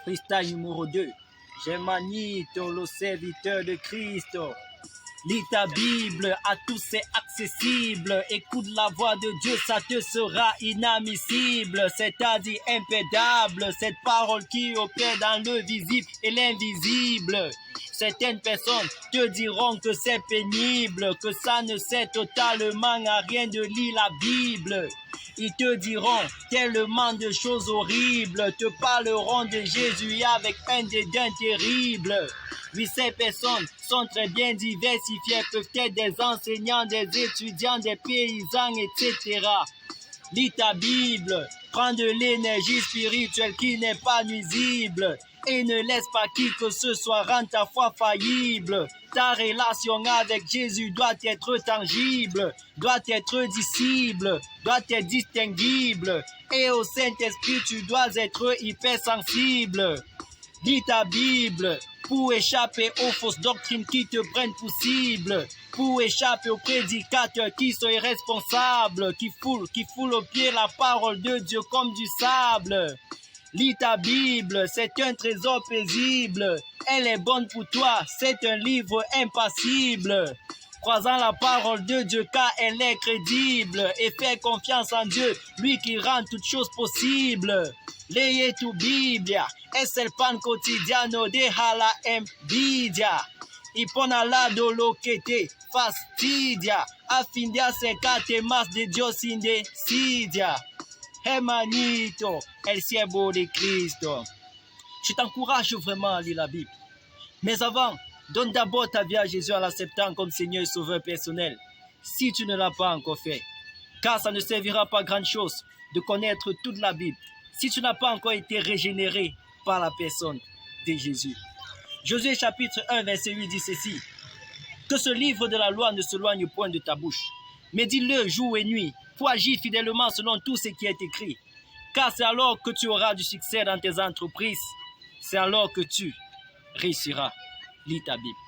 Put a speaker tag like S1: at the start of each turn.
S1: Freestyle numéro 2. J'ai Manito, le serviteur de Christ. Lis ta Bible, à tous c'est accessible. Écoute la voix de Dieu, ça te sera inadmissible. C'est-à-dire impédable. Cette parole qui opère dans le visible et l'invisible. Certaines personnes te diront que c'est pénible, que ça ne sert totalement à rien de lire la Bible. Ils te diront tellement de choses horribles, te parleront de Jésus avec un dédain terrible. Oui, ces personnes sont très bien diversifiées, peuvent être des enseignants, des étudiants, des paysans, etc. Lis ta Bible, prends de l'énergie spirituelle qui n'est pas nuisible et ne laisse pas qui que ce soit rendre ta foi faillible. Ta relation avec Jésus doit être tangible, doit être disciple, doit être distinguible. Et au Saint-Esprit, tu dois être hypersensible. Lis ta Bible pour échapper aux fausses doctrines qui te prennent pour cible, pour échapper aux prédicateurs qui sont irresponsables, qui foulent au pied la parole de Dieu comme du sable. Lis ta Bible, c'est un trésor paisible. Elle est bonne pour toi, c'est un livre impassible. Croisant la parole de Dieu car elle est crédible. Et fais confiance en Dieu, lui qui rend toutes choses possibles. Leia tu Biblia, es el pan cotidiano, deja la envidia. Y pon al lado lo que te fastidia, a fin de acercarte más de Dios sin desidia. Hermanito, el siervo de Cristo. Je t'encourage vraiment à lire la Bible. Mais avant, donne d'abord ta vie à Jésus en l'acceptant comme Seigneur et Sauveur personnel, si tu ne l'as pas encore fait. Car ça ne servira pas grand chose de connaître toute la Bible si tu n'as pas encore été régénéré par la personne de Jésus. Josué chapitre 1 verset 8 dit ceci: que ce livre de la loi ne s'éloigne point de ta bouche, mais dis-le jour et nuit, pour agir fidèlement selon tout ce qui est écrit. Car c'est alors que tu auras du succès dans tes entreprises, c'est alors que tu réussiras. Lis ta Bible.